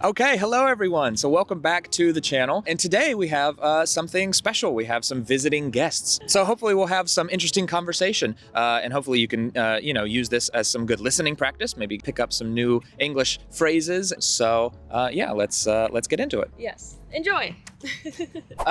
Okay, hello everyone. So welcome back to the channel. And today we have something special. We have some visiting guests. So hopefully we'll have some interesting conversation. And hopefully you can, use this as some good listening practice. Maybe pick up some new English phrases. So let's get into it. Yes. Enjoy.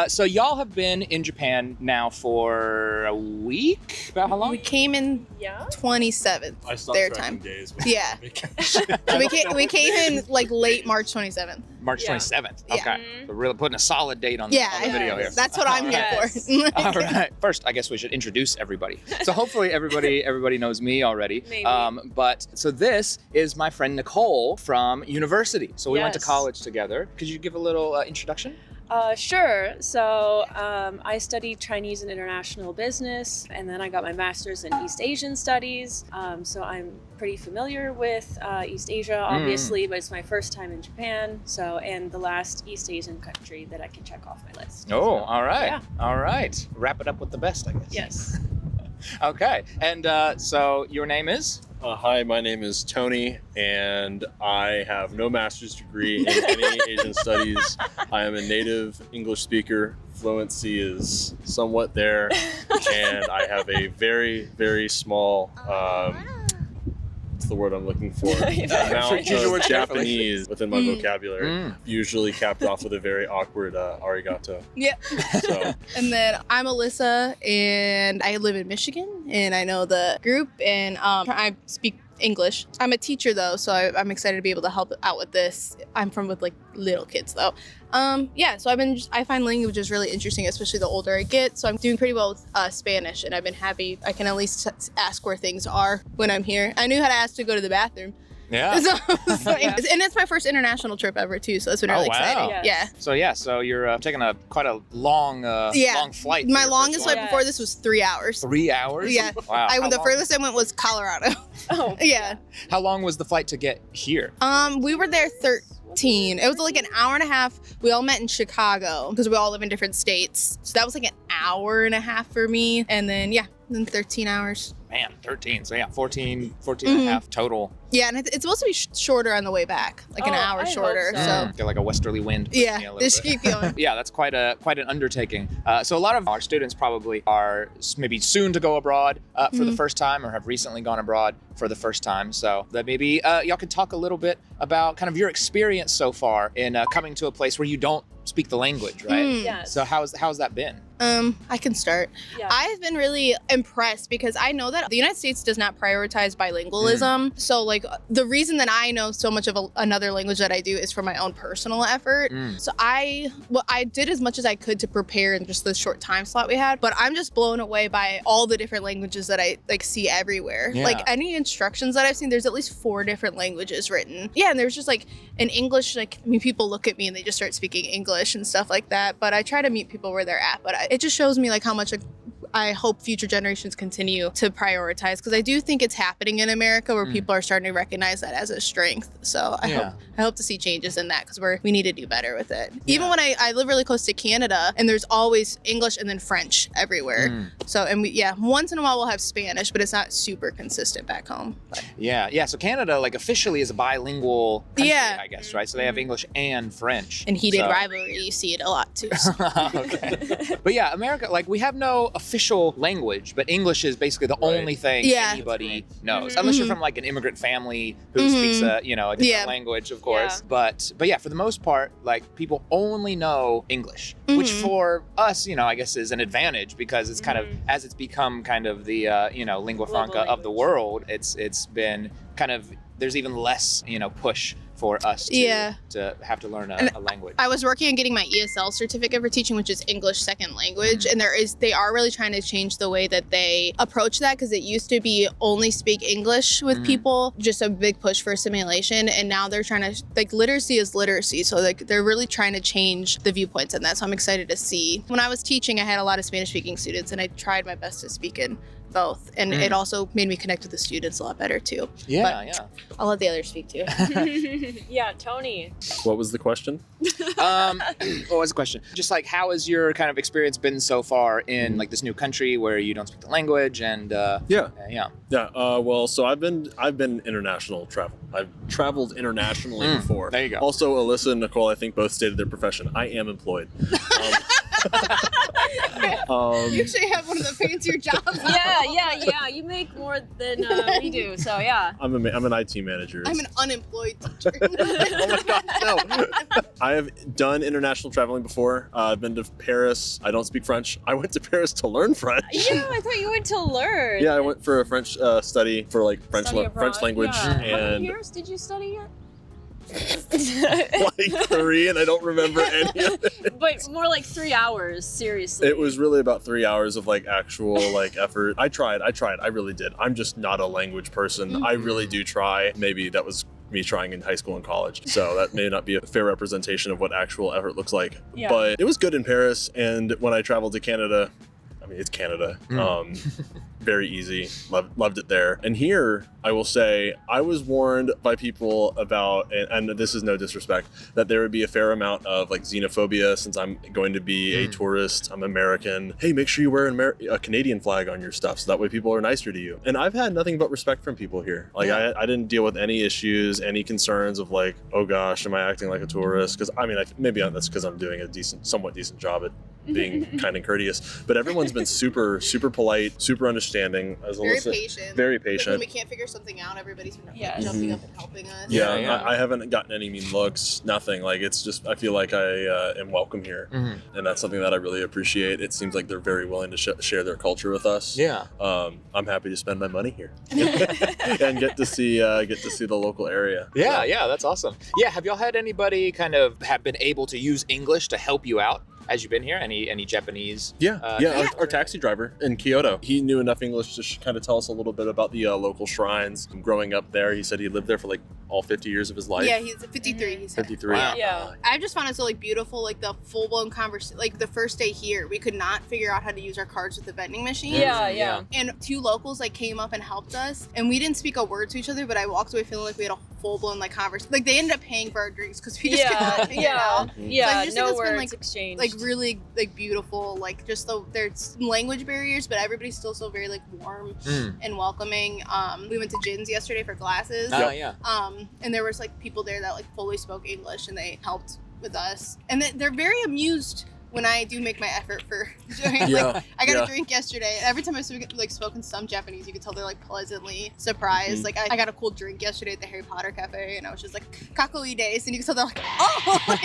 So y'all have been in Japan now for a week? About how long? We came in 27th. I stopped their tracking time. days. Yeah. Vacation. we came in like late March 27th. March 27th. Okay. Yeah. We're really putting a solid date on the video here. That's what I'm here for. All right. First, I guess we should introduce everybody. So hopefully everybody knows me already. Maybe. But so this is my friend Nicole from university. So we went to Yes. college together. Could you give a little introduction? Sure. So I studied Chinese and International Business, and then I got my master's in East Asian Studies. So I'm pretty familiar with East Asia, obviously, but it's my first time in Japan. And the last East Asian country that I can check off my list. Oh, all right. Yeah. All right. Wrap it up with the best, I guess. Yes. Okay. And so your name is? Hi, my name is Tony, and I have no master's degree in any Asian studies. I am a native English speaker. Fluency is somewhat there, and I have a very, very small, what's the word I'm looking for? Amount Use your words of carefully. Japanese within my vocabulary, usually capped off with a very awkward arigato. Yeah. So, And then I'm Alyssa, and I live in Michigan, and I know the group, and I speak English. I'm a teacher though, so I'm excited to be able to help out with this. I'm from with like little kids though. So I find languages really interesting, especially the older I get. So I'm doing pretty well with Spanish, and I've been happy. I can at least ask where things are when I'm here. I knew how to ask to go to the bathroom. Yeah. So, and it's my first international trip ever too, so it's been really exciting. Yes. Yeah. So you're taking quite a long flight. My for your longest first flight one. before this was 3 hours. 3 hours? Yeah. Wow. How The long- furthest I went was Colorado. Oh. Yeah. How long was the flight to get here? We were there 13. It was like an hour and a half. We all met in Chicago because we all live in different states. So that was like an hour and a half for me. And then 13 hours. Man, 13. So 14 and a half total. Yeah, and it's supposed to be shorter on the way back, like an hour I hope shorter. so. So Get like a westerly wind. yeah, a little just bit. keep going. Yeah, that's quite an undertaking. So a lot of our students probably are maybe soon to go abroad for the first time, or have recently gone abroad for the first time. So that maybe y'all could talk a little bit about kind of your experience so far in coming to a place where you don't speak the language, right? Yes. So how's that been? I can start. Yeah. I've been really impressed because I know that the United States does not prioritize bilingualism. So like the reason that I know so much of another language that I do is for my own personal effort. So I did as much as I could to prepare in just the short time slot we had, but I'm just blown away by all the different languages that I like see everywhere. Yeah. Like any instructions that I've seen, there's at least 4 different languages written. Yeah, and there's just like in English, like people look at me and they just start speaking English and stuff like that. But I try to meet people where they're at. But it just shows me like how much I hope future generations continue to prioritize, because I do think it's happening in America where people are starting to recognize that as a strength. So I hope to see changes in that, because we need to do better with it. Even when I live really close to Canada, and there's always English and then French everywhere. So once in a while we'll have Spanish, but it's not super consistent back home. But. Yeah. So Canada, like officially, is a bilingual country, Yeah. I guess, right? So they have English and French. In heated So- rivalry, you see it a lot too. So. Okay. But yeah, America, like we have no official language, but English is basically the only thing anybody knows, unless you're from like an immigrant family who speaks a different language, of course. But yeah, for the most part, like people only know English, which for us, I guess is an advantage, because it's kind of, as it's become kind of the lingua franca of the world, it's been kind of, there's even less push for us to have to learn a language. I was working on getting my ESL certificate for teaching, which is English second language, and they are really trying to change the way that they approach that, because it used to be only speak English with people, just a big push for assimilation, and now they're trying to, like, literacy is literacy, so like they're really trying to change the viewpoints in that. So I'm excited to see. When I was teaching, I had a lot of Spanish speaking students, and I tried my best to speak in both. And it also made me connect with the students a lot better too. Yeah, I'll let the others speak too. Yeah, Tony. What was the question? What was the question? Just like, how has your kind of experience been so far in like this new country where you don't speak the language and Yeah. Well, so I've been international travel. I've traveled internationally before. There you go. Also, Alyssa and Nicole, I think both stated their profession. I am employed. You actually have one of the fancier jobs. Yeah. You make more than we do, so yeah. I'm an IT manager. I'm an unemployed teacher. Oh my God, no. I have done international traveling before. I've been to Paris. I don't speak French. I went to Paris to learn French. Yeah, I thought you went to learn. Yeah, I went for a French study for like French language. Yeah. How many And years did you study it? like 3, and I don't remember any of it. But more like 3 hours, seriously. It was really about 3 hours of like actual like effort. I tried. I really did. I'm just not a language person. I really do try. Maybe that was me trying in high school and college. So that may not be a fair representation of what actual effort looks like. Yeah. But it was good in Paris. And when I traveled to Canada, I mean, it's Canada. Very easy. Loved it there. And here, I will say, I was warned by people about, and this is no disrespect, that there would be a fair amount of like xenophobia since I'm going to be a tourist. I'm American. Hey, make sure you wear a Canadian flag on your stuff so that way people are nicer to you. And I've had nothing but respect from people here. Like I didn't deal with any issues, any concerns of like, oh gosh, am I acting like a tourist? Because I mean, maybe that's because I'm doing a somewhat decent job at being kind and courteous, but everyone's been super polite, super understanding. As Very Alyssa, patient. very Like patient. when we can't figure something out, everybody's been like, jumping up and helping us. Yeah. I haven't gotten any mean looks, nothing. Like it's just, I feel like I am welcome here, and that's something that I really appreciate. It seems like they're very willing to share their culture with us. Yeah. I'm happy to spend my money here and get to see the local area. Yeah, that's awesome. Yeah, have y'all had anybody kind of have been able to use English to help you out as you've been here? Any Japanese? Our taxi driver in Kyoto, he knew enough English to kind of tell us a little bit about the local shrines. Growing up there, he said he lived there for like all 50 years of his life. Yeah, he's 53. He's 53. Wow. Yeah. I just found it so like beautiful, like the full-blown conversation. Like the first day here, we could not figure out how to use our cards with the vending machine. Yeah. And 2 locals like came up and helped us, and we didn't speak a word to each other, but I walked away feeling like we had a full-blown like conversation. Like they ended up paying for our drinks because we just could not figure it out. Yeah, So I just think no it's been, words like- exchanged. Like really like beautiful, like just there's language barriers, but everybody's still so very like warm and welcoming. We went to Jin's yesterday for glasses. Oh, yeah. And there was like people there that like fully spoke English and they helped with us, and they're very amused when I do make my effort for doing like I got a drink yesterday. Every time I've spoken some Japanese, you could tell they're like pleasantly surprised. Like I got a cool drink yesterday at the Harry Potter cafe, and I was just like kakoi desu, and you could tell they're like, oh,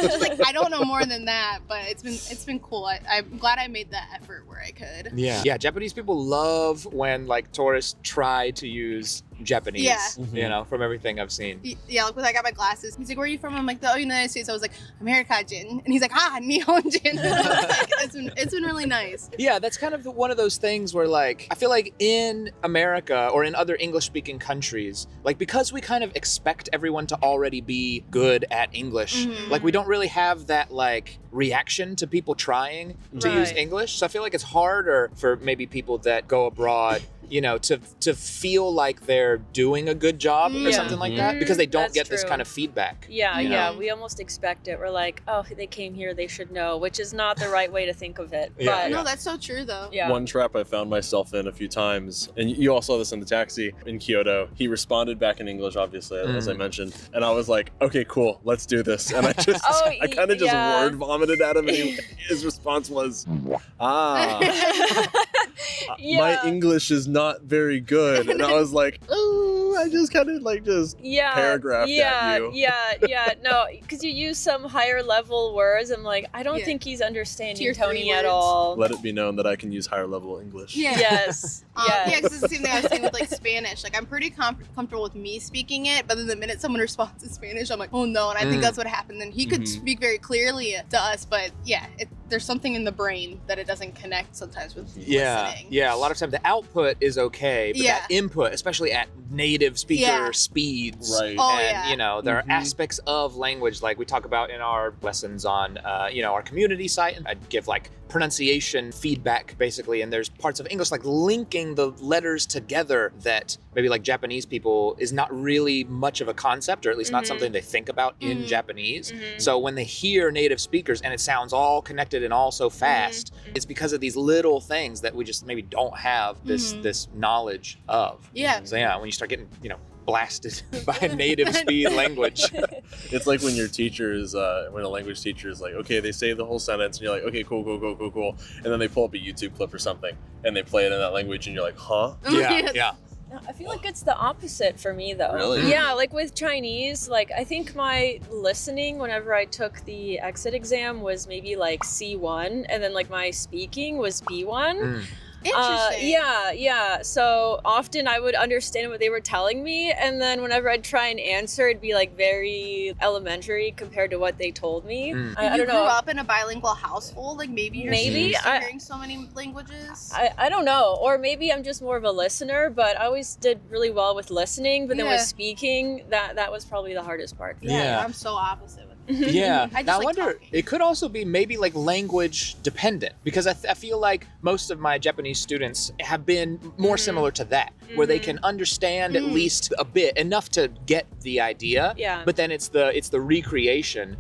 just like I don't know more than that, but it's been cool. I'm glad I made that effort where I could. Yeah, Japanese people love when like tourists try to use Japanese. You know, from everything I've seen. Yeah, like when I got my glasses, he's like, "Where are you from?" I'm like, "The United States." I was like, "America, Jin," and he's like, "Ah, Nihon Jin." Like, it's been really nice. Yeah, that's kind of one of those things where like I feel like in America or in other English-speaking countries, like because we kind of expect everyone to already be good at English, like we don't really have that like reaction to people trying to use English. So I feel like it's harder for maybe people that go abroad, you know, to feel like they're doing a good job or something like that because they don't That's get this true. kind of feedback. Yeah, we almost expect it. We're like, oh, they came here, they should know, which is not the right way to think of it. Yeah. But No, that's so true though. yeah. One trap I found myself in a few times, and you all saw this in the taxi in Kyoto. He responded back in English, obviously, as I mentioned, and I was like, "Okay, cool, let's do this." And I just, I kind of just word vomited at him, and his response was, "My English is not very good," and I was like, "Oh," I just kind of like paragraphed at you. No, because you use some higher level words. I'm like, I don't think he's understanding Tier 3 Tony at words. all. Let it be known that I can use higher level English. Yes. Yeah, because it's the same thing I was saying with like Spanish. Like I'm pretty comfortable with me speaking it, but then the minute someone responds in Spanish, I'm like, oh no, and I think that's what happened. And he could speak very clearly to us, but yeah, there's something in the brain that it doesn't connect sometimes with listening. Yeah, a lot of times the output is okay, but that input, especially at native speaker speeds, right? And you know, there are aspects of language like we talk about in our lessons on you know, our community site, and I'd give like pronunciation feedback basically, and there's parts of English like linking the letters together that maybe like Japanese people is not really much of a concept, or at least not something they think about in Japanese. So when they hear native speakers and it sounds all connected and all so fast, it's because of these little things that we just maybe don't have this knowledge of. Yeah. So yeah, when you start getting, you know, blasted by native speed language. It's like when your teacher is, when a language teacher is like, okay, they say the whole sentence, and you're like, okay, cool. And then they pull up a YouTube clip or something, and they play it in that language, and you're like, huh? Yeah. I feel like it's the opposite for me though. Really? Yeah, like with Chinese, like I think my listening whenever I took the exit exam was maybe like C1, and then like my speaking was B1. Interesting. Yeah. So often I would understand what they were telling me, and then whenever I'd try and answer, it'd be like very elementary compared to what they told me. I don't know. You grew up in a bilingual household, like maybe you're used to hearing so many languages. I don't know, or maybe I'm just more of a listener, but I always did really well with listening, but then with speaking, that was probably the hardest part. Yeah. I'm so opposite with Yeah. I just Now, I like wonder, talking. it could also be maybe like language dependent, because I feel like most of my Japanese students have been more similar to that, where they can understand at least a bit, enough to get the idea. Yeah. But then it's the recreation,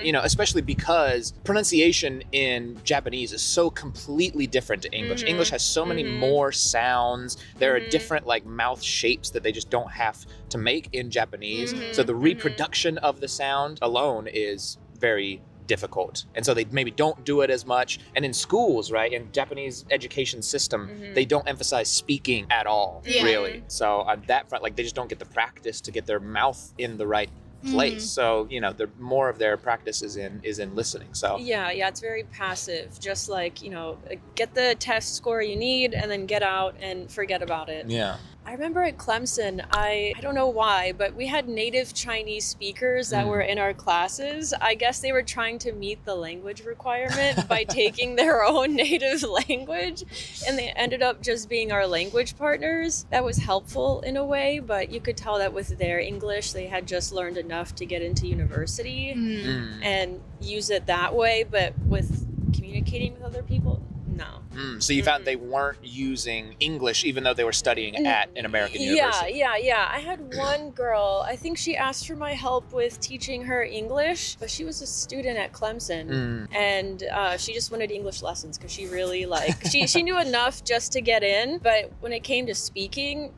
you know, especially because pronunciation in Japanese is so completely different to English. English has so many more sounds. There are different like mouth shapes that they just don't have to make in Japanese. So the reproduction of the sound alone is very difficult, and so they maybe don't do it as much. And in schools, right, in Japanese education system, they don't emphasize speaking at all, really. So on that front, like they just don't get the practice to get their mouth in the right place. So you know, more of their practice is in listening. So yeah, it's very passive. Just like, you know, get the test score you need and then get out and forget about it. yeah. I remember at Clemson, I don't know why, but we had native Chinese speakers that were in our classes. I guess they were trying to meet the language requirement by taking their own native language, and they ended up just being our language partners. That was helpful in a way, but you could tell that with their English, they had just learned enough to get into university and use it that way, but with communicating with other people, no. So you found they weren't using English even though they were studying at an American university. Yeah. I had one girl, I think she asked for my help with teaching her English, but she was a student at Clemson, and she just wanted English lessons because she really she knew enough just to get in, but when it came to speaking,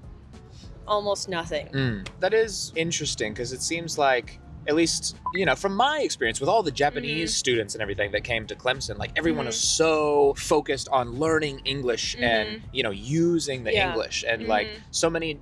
almost nothing. That is interesting, because it seems like, at least, you know, from my experience with all the Japanese students and everything that came to Clemson, like everyone was so focused on learning English and, you know, using the English. And like so many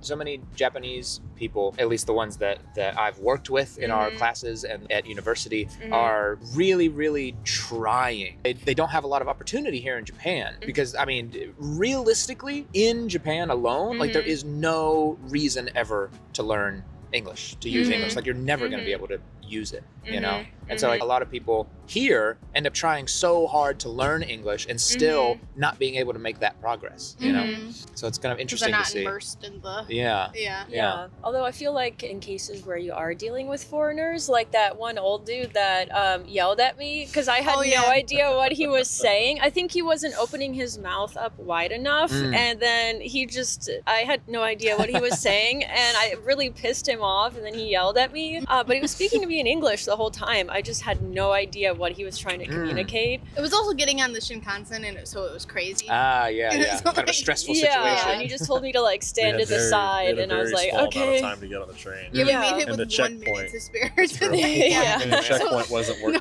Japanese people, at least the ones that I've worked with in our classes and at university, are really, really trying. They don't have a lot of opportunity here in Japan, because, I mean, realistically, in Japan alone, like there is no reason ever to learn English, to use English. Like you're never going to be able to use it, you know? And so like a lot of people here end up trying so hard to learn English and still not being able to make that progress, you know? So it's kind of interesting they're to not see. immersed in the Yeah. Although I feel like in cases where you are dealing with foreigners, like that one old dude that yelled at me because I had no idea what he was saying. I think he wasn't opening his mouth up wide enough, and then I had no idea what he was saying, and I really pissed him off, and then he yelled at me. But he was speaking to me in English the whole time. I just had no idea what he was trying to communicate. It was also getting on the Shinkansen, and so it was crazy. Yeah. So, Kind of a stressful situation. Yeah, and he just told me to like stand to the side, and I was like, okay. Time to get on the train. Yeah, we made it And with the 1 minute checkpoint. to spare. And the checkpoint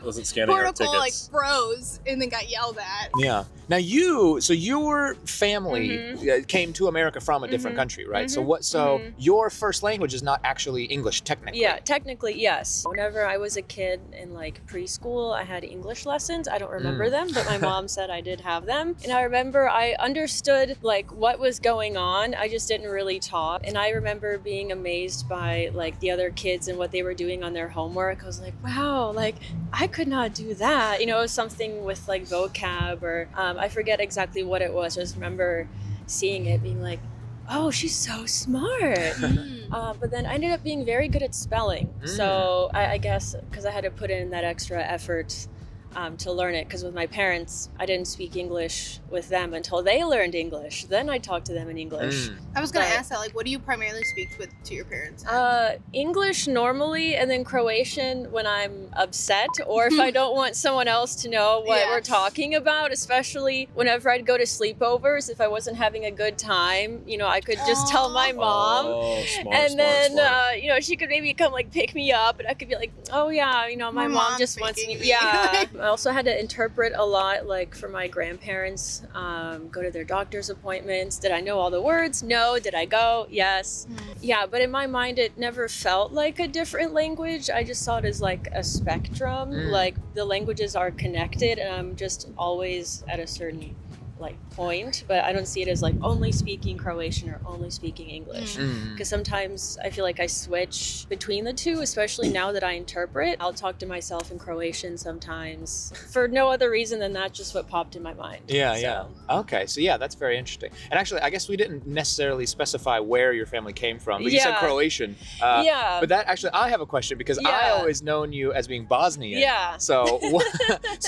wasn't scanning our Protocol like tickets. froze and then got yelled at. Yeah. Now your family came to America from a different country, right? So your first language is not actually English technically. Yeah, technically, yes. Whenever I was a kid in like preschool, I had English lessons. I don't remember them, but my mom said I did have them. And I remember I understood like what was going on. I just didn't really talk. And I remember being amazed by like the other kids and what they were doing on their homework. I was like, wow, like I could not do that. You know, it was something with like vocab or I forget exactly what it was. I just remember seeing it being like, oh, she's so smart. But then I ended up being very good at spelling. So I guess because I had to put in that extra effort to learn it, because with my parents, I didn't speak English with them until they learned English. Then I talked to them in English. I was going to ask that, like, what do you primarily speak to your parents? English normally, and then Croatian when I'm upset, or if I don't want someone else to know what we're talking about, especially whenever I'd go to sleepovers. If I wasn't having a good time, you know, I could just tell my mom, and then you know, she could maybe come like pick me up, and I could be like, oh yeah, you know, my mom just wants me. Yeah. I also had to interpret a lot, like for my grandparents, go to their doctor's appointments. Did I know all the words? No. Did I go? Yes. Yeah, but in my mind, it never felt like a different language. I just saw it as like a spectrum, like the languages are connected, and I'm just always at a certain like point, but I don't see it as like only speaking Croatian or only speaking English, because sometimes I feel like I switch between the two, especially now that I interpret. I'll talk to myself in Croatian sometimes for no other reason than that's just what popped in my mind. Yeah. Okay, so yeah, that's very interesting. And actually, I guess we didn't necessarily specify where your family came from, but you said Croatian. But that actually, I have a question, because I always known you as being Bosnian. Yeah. So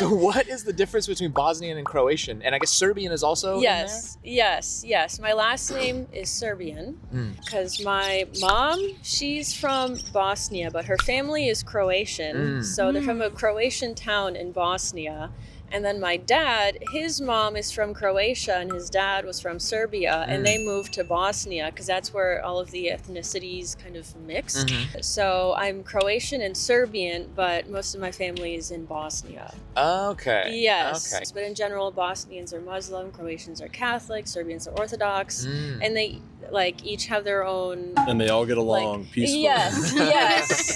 what is the difference between Bosnian and Croatian? And I guess Serbian is also in there? Yes. My last name is Serbian because my mom, she's from Bosnia, but her family is Croatian. So they're from a Croatian town in Bosnia. And then my dad, his mom is from Croatia and his dad was from Serbia, and they moved to Bosnia because that's where all of the ethnicities kind of mix. So I'm Croatian and Serbian, but most of my family is in Bosnia. Okay. Yes. Okay. But in general, Bosnians are Muslim, Croatians are Catholic, Serbians are Orthodox, and they like each have their own. And they all get along like, peacefully.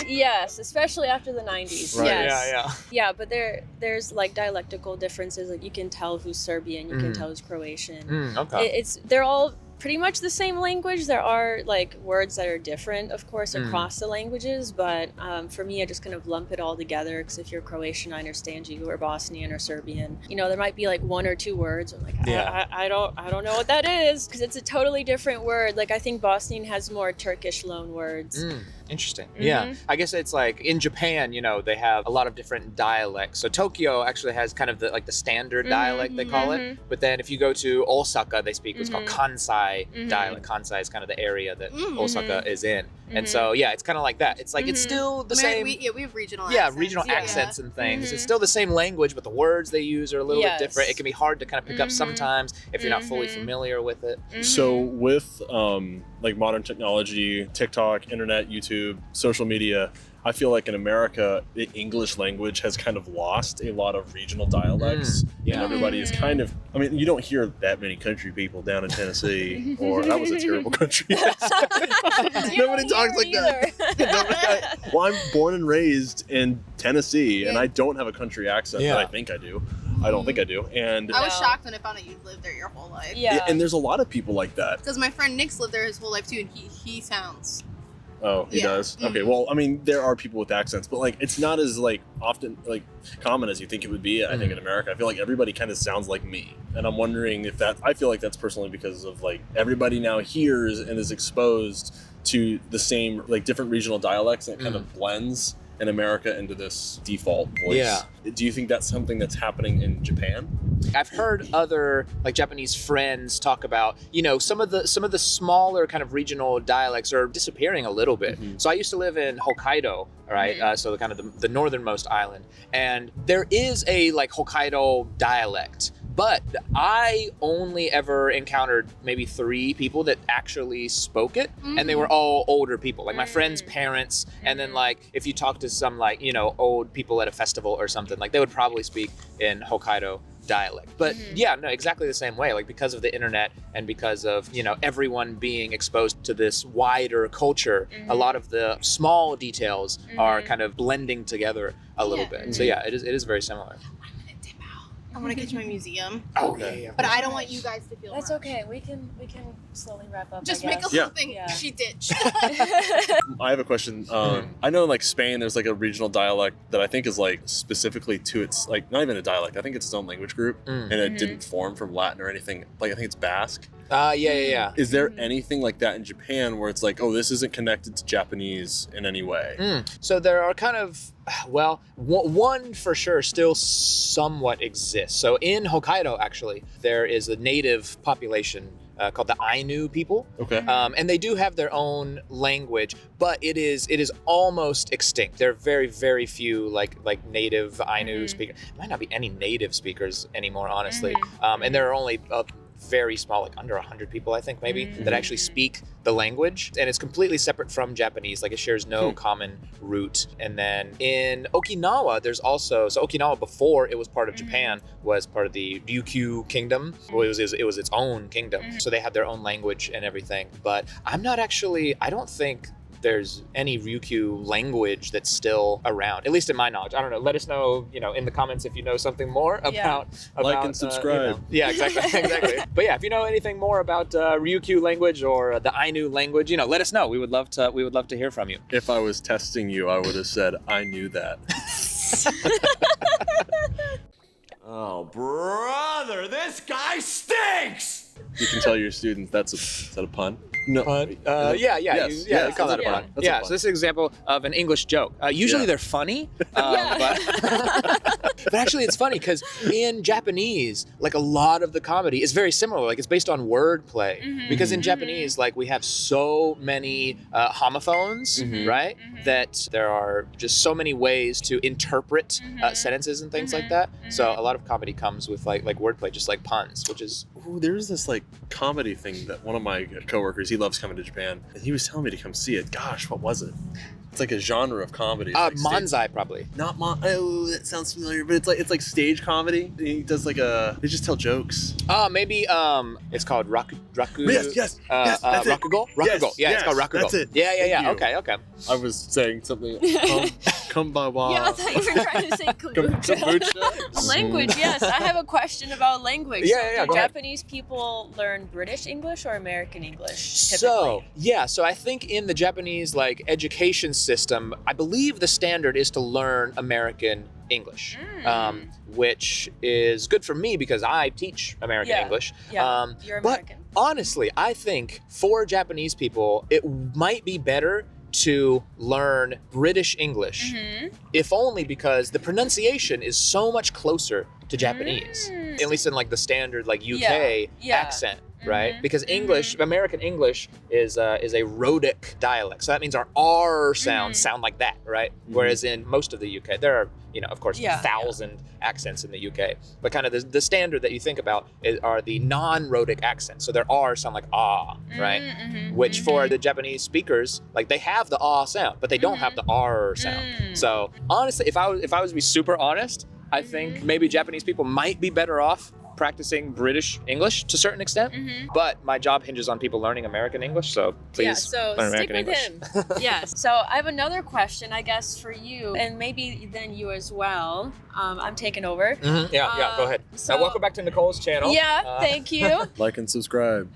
Yes, especially after the 90s. Right. Yes. Yeah, but there's like dialectical differences. Like you can tell who's Serbian, you can tell who's Croatian. Okay. They're all pretty much the same language. There are like words that are different, of course, across the languages, but for me, I just kind of lump it all together, because if you're Croatian, I understand you, or Bosnian or Serbian. You know, there might be like one or two words. I'm like, I don't know what that is, because it's a totally different word. Like I think Bosnian has more Turkish loan words. Interesting. Yeah. I guess it's like in Japan, you know, they have a lot of different dialects. So Tokyo actually has kind of the standard dialect, they call it. But then if you go to Osaka, they speak what's called Kansai dialect. Kansai is kind of the area that Osaka is in. And so, yeah, it's kind of like that. It's like, it's still the same. We have regional accents. Yeah, regional accents and things. It's still the same language, but the words they use are a little bit different. It can be hard to kind of pick up sometimes if you're not fully familiar with it. So with like modern technology, TikTok, internet, YouTube, social media, I feel like in America, the English language has kind of lost a lot of regional dialects. And everybody is kind of, I mean, you don't hear that many country people down in Tennessee, or that was a terrible country. Nobody talks like that. Well, I'm born and raised in Tennessee, and I don't have a country accent, but I think I do. I don't think I do. And I was shocked when I found out you lived there your whole life. Yeah. And there's a lot of people like that. Because my friend Nick's lived there his whole life too, and he sounds. Oh, he does? Okay, well, I mean, there are people with accents, but like, it's not as like often like common as you think it would be, I think, in America. I feel like everybody kind of sounds like me. And I'm wondering if I feel like that's personally because of like, everybody now hears and is exposed to the same, like different regional dialects, and it kind of blends in America into this default voice. Yeah. Do you think that's something that's happening in Japan? I've heard other like Japanese friends talk about, you know, some of the smaller kind of regional dialects are disappearing a little bit. So I used to live in Hokkaido, right? So the kind of the northernmost island, and there is a like Hokkaido dialect, But I only ever encountered maybe 3 people that actually spoke it, and they were all older people, like my friends' parents. And then like if you talk to some like, you know, old people at a festival or something, like they would probably speak in Hokkaido dialect. But yeah, no, exactly the same way, like because of the internet and because of, you know, everyone being exposed to this wider culture, a lot of the small details are kind of blending together a little bit. So yeah, it is very similar. I want to get to my museum. Okay. But I don't want you guys to feel That's rushed. okay. We can slowly wrap up. Just I make guess. a little thing. Yeah. She ditched. I have a question. I know in like Spain, there's like a regional dialect that I think is like specifically to its, like not even a dialect. I think it's its own language group, and it didn't form from Latin or anything. Like I think it's Basque. Yeah. Is there anything like that in Japan where it's like, oh, this isn't connected to Japanese in any way? So there are kind of, well, one for sure still somewhat exists. So in Hokkaido, actually, there is a native population called the Ainu people. Okay. And they do have their own language, but it is almost extinct. There are very, very few like native Ainu speakers. There might not be any native speakers anymore, honestly. And there are only very small, like under 100 people, I think maybe, that actually speak the language. And it's completely separate from Japanese, like it shares no common root. And then in Okinawa, there's also, so Okinawa before it was part of Japan was part of the Ryukyu kingdom. Well, it was its own kingdom. So they had their own language and everything. But I don't think there's any Ryukyu language that's still around, at least in my knowledge. I don't know. Let us know, you know, in the comments if you know something more about Like and subscribe. You know. Yeah, exactly. But yeah, if you know anything more about Ryukyu language or the Ainu language, you know, let us know. We would love to hear from you. If I was testing you, I would have said, I knew that. Oh, brother, this guy stinks! You can tell your students is that a pun? No. Yeah. Yes, They call that a pun. That's a Yeah, pun. so this is an example of an English joke. Usually they're funny, but actually it's funny because in Japanese, like a lot of the comedy is very similar. Like it's based on wordplay because in Japanese, like we have so many homophones, right? That there are just so many ways to interpret sentences and things like that. So a lot of comedy comes with like wordplay, just like puns, which is There's this like comedy thing that one of my coworkers, he loves coming to Japan, and he was telling me to come see it. Gosh, what was it? It's like a genre of comedy. Like manzai probably. Oh, that sounds familiar, but it's like stage comedy. He does like they just tell jokes. Maybe it's called raku. Yes, that's it. Rakugo? Yes, Yeah, it's called rakugo. That's it. Yeah. Thank you. Okay. I was saying something. Kumbawa. Yeah, I thought you were trying to say kombucha. Language, yes. I have a question about language. Yeah, Do go ahead. Japanese people learn British English or American English? So I think in the Japanese like education system, I believe the standard is to learn American English, which is good for me because I teach American English. Yeah, you're American. But honestly, I think for Japanese people, it might be better to learn British English, if only because the pronunciation is so much closer to Japanese, at least in like the standard like UK accent, right? Because American English is a rhotic dialect, so that means our R sounds sound like that, right? Whereas in most of the UK, there are, you know, of course, 1,000 accents in the UK, but kind of the standard that you think about are the non-rhotic accents. So their R sound like ah, right? Which for the Japanese speakers, like they have the ah sound, but they don't have the R sound. So honestly, if I was to be super honest, I think maybe Japanese people might be better off practicing British English to a certain extent, but my job hinges on people learning American English, so please learn stick American with English. him. Yes. So I have another question, I guess, for you, and maybe then you as well. I'm taking over. Yeah, go ahead. So- Welcome back to Nicole's channel. Yeah, thank you. Like and subscribe.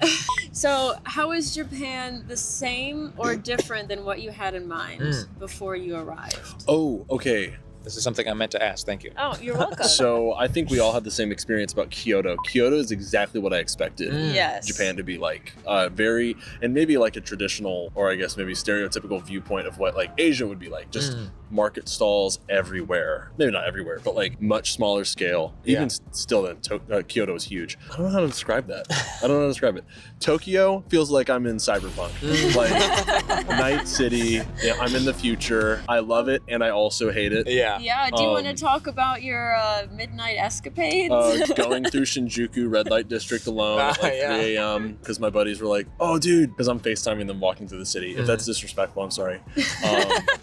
So how is Japan the same or different than what you had in mind before you arrived? Oh, okay. This is something I meant to ask. Thank you. Oh, you're welcome. So I think we all had the same experience about Kyoto. Kyoto is exactly what I expected Yes. Japan to be like. And maybe like a traditional, or I guess maybe stereotypical viewpoint of what like Asia would be like. Just market stalls everywhere. Maybe not everywhere, but like much smaller scale. Even still, then Kyoto is huge. I don't know how to describe that. Tokyo feels like I'm in cyberpunk. Like night city. Yeah, I'm in the future. I love it and I also hate it. Yeah. Yeah. Do you want to talk about your midnight escapades? Going through Shinjuku red light district alone at like 3 a.m. because my buddies were like, "Oh, dude," because I'm FaceTiming them walking through the city. If that's disrespectful, I'm sorry.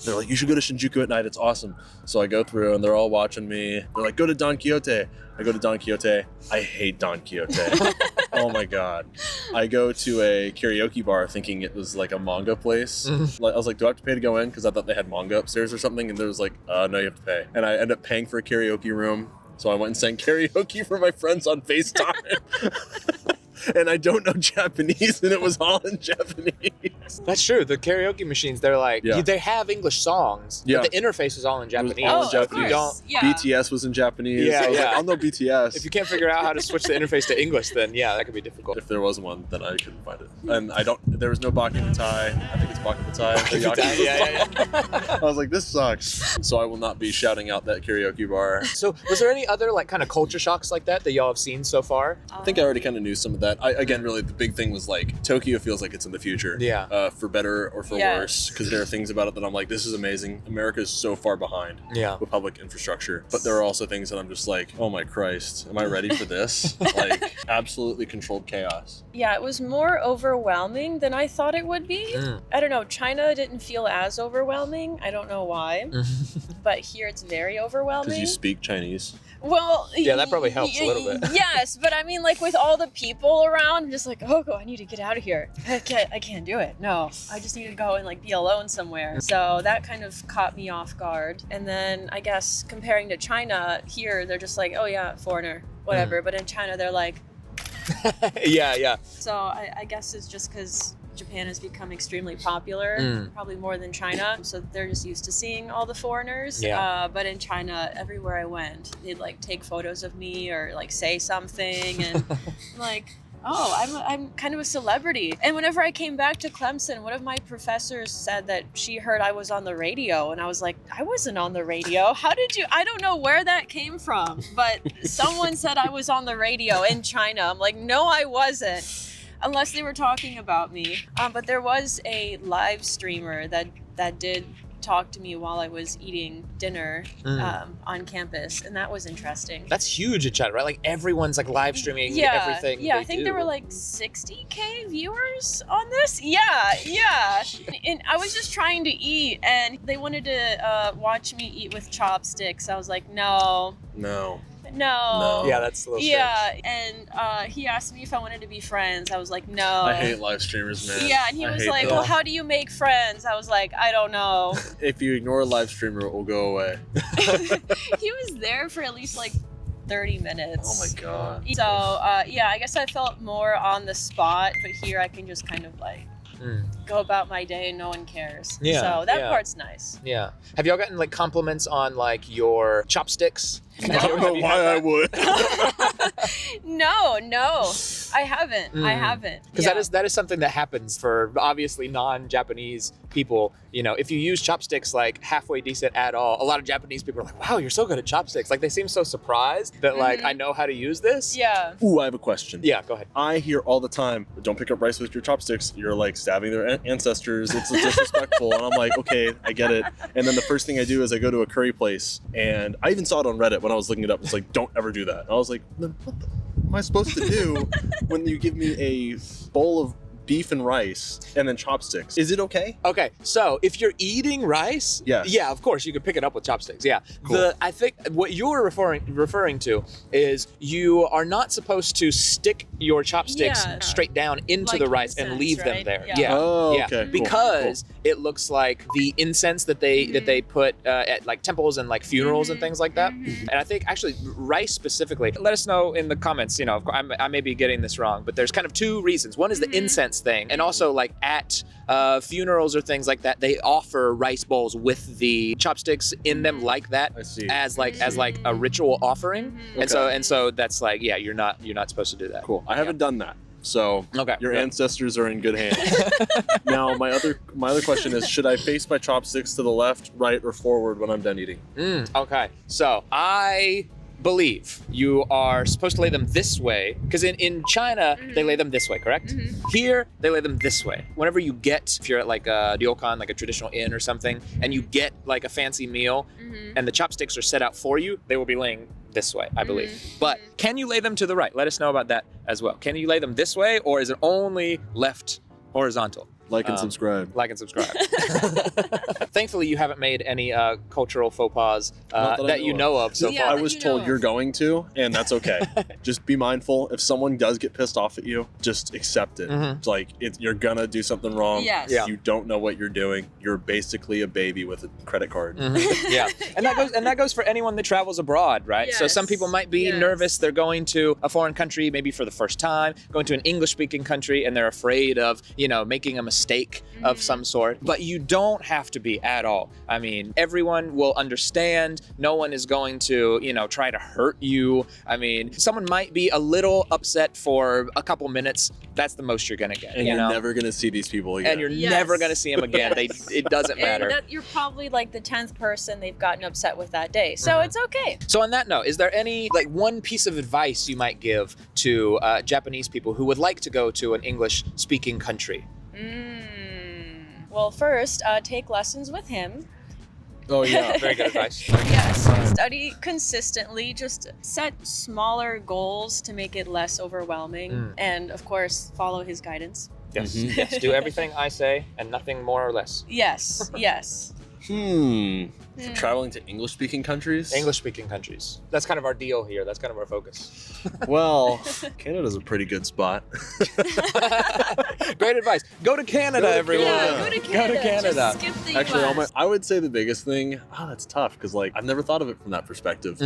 They're like, "You should go to Shinjuku at night. It's awesome." So I go through and they're all watching me. They're like, "Go to Don Quixote." I go to Don Quixote. I hate Don Quixote. Oh my God. I go to a karaoke bar thinking it was like a manga place. I was like, do I have to pay to go in? Because I thought they had manga upstairs or something. And there was like, no, you have to pay. And I ended up paying for a karaoke room. So I went and sang karaoke for my friends on FaceTime. And I don't know Japanese, and it was all in Japanese. That's true. The karaoke machines, they're like, they have English songs, but the interface is all in Japanese. All in Japanese. Of course. Yeah. BTS was in Japanese. Yeah, I was yeah. like, I'll know BTS. If you can't figure out how to switch the interface to English, then that could be difficult. If there was one, then I couldn't find it. And there was no Baki Batai. I think it's Baki Batai. Yeah. I was like, this sucks. So I will not be shouting out that karaoke bar. So was there any other like kind of culture shocks like that y'all have seen so far? I think I already kind of knew some of that. Again, really, the big thing was like Tokyo feels like it's in the future. Yeah. For better or for worse, because there are things about it that I'm like, this is amazing. America is so far behind with public infrastructure. But there are also things that I'm just like, oh my Christ, am I ready for this? Like absolutely controlled chaos. Yeah, it was more overwhelming than I thought it would be. I don't know, China didn't feel as overwhelming. I don't know why. But here it's very overwhelming. Because you speak Chinese. Well, yeah, that probably helps a little bit. Yes, but I mean, like with all the people around, I'm just like, oh, I need to get out of here. I can't do it. No, I just need to go and like be alone somewhere. So that kind of caught me off guard. And then I guess comparing to China, here they're just like, oh yeah, foreigner, whatever. But in China, they're like, yeah. So I guess it's just because Japan has become extremely popular, probably more than China. So they're just used to seeing all the foreigners. But in China, everywhere I went, they'd like take photos of me or like say something, and like, oh, I'm kind of a celebrity. And whenever I came back to Clemson, one of my professors said that she heard I was on the radio, and I was like, I wasn't on the radio. How did you? I don't know where that came from, but someone said I was on the radio in China. I'm like, no, I wasn't. Unless they were talking about me. But there was a live streamer that did talk to me while I was eating dinner on campus, and that was interesting. That's huge in China, right? Like everyone's like live streaming everything. Yeah, I think there were like 60K viewers on this. Yeah. And I was just trying to eat, and they wanted to watch me eat with chopsticks. I was like, no. Yeah, that's a little strange. And he asked me if I wanted to be friends. I was like, no. I hate live streamers, man. Yeah, and he was like, well, how do you make friends? I was like, I don't know. If you ignore a live streamer, it will go away. He was there for at least like 30 minutes. Oh my God. So, I guess I felt more on the spot, but here I can just kind of like go about my day and no one cares. Yeah, so that part's nice. Yeah. Have y'all gotten like compliments on like your chopsticks? I don't know why I would. No, I haven't. Because that is something that happens for obviously non-Japanese people. You know, if you use chopsticks like halfway decent at all, a lot of Japanese people are like, wow, you're so good at chopsticks. Like they seem so surprised that like I know how to use this. Yeah. Ooh, I have a question. Yeah, go ahead. I hear all the time, don't pick up rice with your chopsticks. You're like stabbing their ancestors. It's disrespectful. And I'm like, okay, I get it. And then the first thing I do is I go to a curry place, and I even saw it on Reddit when I was looking it up. It's like, don't ever do that. And I was like, then what am I supposed to do when you give me a bowl of beef and rice and then chopsticks? Is it okay? Okay, so if you're eating rice, yeah, of course you could pick it up with chopsticks. Yeah, cool. I think what you're referring to is you are not supposed to stick your chopsticks straight down into like the rice incense, and leave them right? there. Yeah. Oh, okay. Cool. Because it looks like the incense that they put at like temples and like funerals and things like that. And I think actually rice specifically. Let us know in the comments. You know, I may be getting this wrong, but there's kind of two reasons. One is the incense thing, and also like at funerals or things like that, they offer rice bowls with the chopsticks in them like that. I see. as like a ritual offering. And so that's like, yeah, you're not supposed to do that. Cool. I haven't done that. So Okay, your good. ancestors are in good hands. Now, my other question is, should I face my chopsticks to the left, right, or forward when I'm done eating? Okay, so I believe you are supposed to lay them this way, because in China, they lay them this way, correct? Here, they lay them this way. Whenever you get, if you're at like a ryokan, like a traditional inn or something, and you get like a fancy meal, and the chopsticks are set out for you, they will be laying this way, I believe. But can you lay them to the right? Let us know about that as well. Can you lay them this way, or is it only left horizontal? Like and subscribe. Like and subscribe. Thankfully, you haven't made any cultural faux pas that you know of so Yeah, far. I was told you're going to, and that's okay. Just be mindful. If someone does get pissed off at you, just accept it. It's like you're gonna do something wrong. Yes. Yeah. You don't know what you're doing. You're basically a baby with a credit card. Yeah, and that goes for anyone that travels abroad, right? So some people might be nervous. They're going to a foreign country, maybe for the first time, going to an English-speaking country, and they're afraid of, making a mistake of some sort. But you don't have to be at all. I mean, everyone will understand. No one is going to, try to hurt you. I mean, someone might be a little upset for a couple minutes. That's the most you're gonna get. And you're never gonna see these people again. And you're never gonna see them again. It doesn't matter. And you're probably like the 10th person they've gotten upset with that day. So it's okay. So on that note, is there any one piece of advice you might give to Japanese people who would like to go to an English-speaking country? Well, first, take lessons with him. Oh yeah. Very good advice. Yes, study consistently. Just set smaller goals to make it less overwhelming. And of course, follow his guidance. Yes. Yes. Do everything I say and nothing more or less. Yes, yes. Traveling to English-speaking countries? English-speaking countries. That's kind of our deal here. That's kind of our focus. Well, Canada's a pretty good spot. Great advice. Go to Canada, everyone. Yeah, go to Canada. Go to Canada. Just skip the Actually, US. I would say the biggest thing, that's tough because I've never thought of it from that perspective.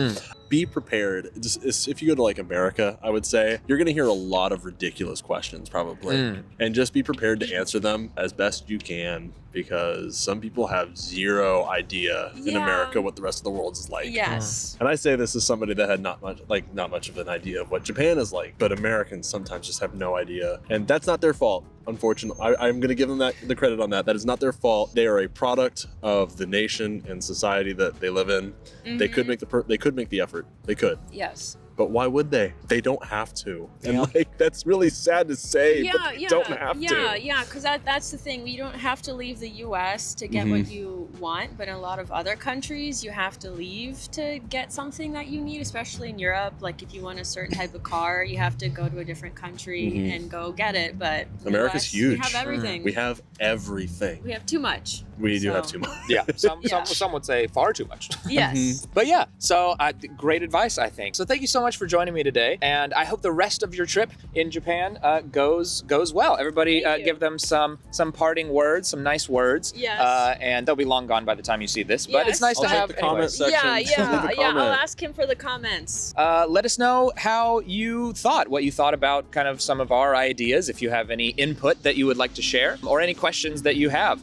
Be prepared. Just if you go to America, I would say you're going to hear a lot of ridiculous questions probably. And just be prepared to answer them as best you can, because some people have zero idea in America what the rest of the world is like. Yes. And I say this as somebody that had not much of an idea of what Japan is like, but Americans sometimes just have no idea. And that's not their fault, unfortunately. I'm going to give them the credit on that. That is not their fault. They are a product of the nation and society that they live in. They could make the effort. They could. Yes. But why would they? They don't have to. And that's really sad to say, but they don't have to. Yeah, because that's the thing. You don't have to leave the US to get what you want, but in a lot of other countries, you have to leave to get something that you need, especially in Europe. Like if you want a certain type of car, you have to go to a different country and go get it. But America's US, huge. We have everything. We have everything. We have too much. We do have too much. Yeah, some would say far too much. Yes. But yeah, so great advice, I think. So thank you so much for joining me today, and I hope the rest of your trip in Japan goes well. Everybody give them some parting words, some nice words. Yes. And they'll be long gone by the time you see this, but it's nice I'll to check have the comment anyways. section. I'll ask him for the comments. Let us know how what you thought about kind of some of our ideas, if you have any input that you would like to share, or any questions that you have.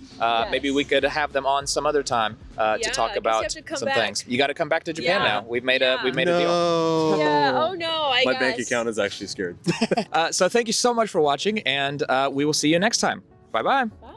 Maybe we could have them on some other time to talk about some things. You got to come back to Japan now. We've made a deal. Yeah. Oh no. My bank account is actually scared. So thank you so much for watching, and we will see you next time. Bye-bye. Bye.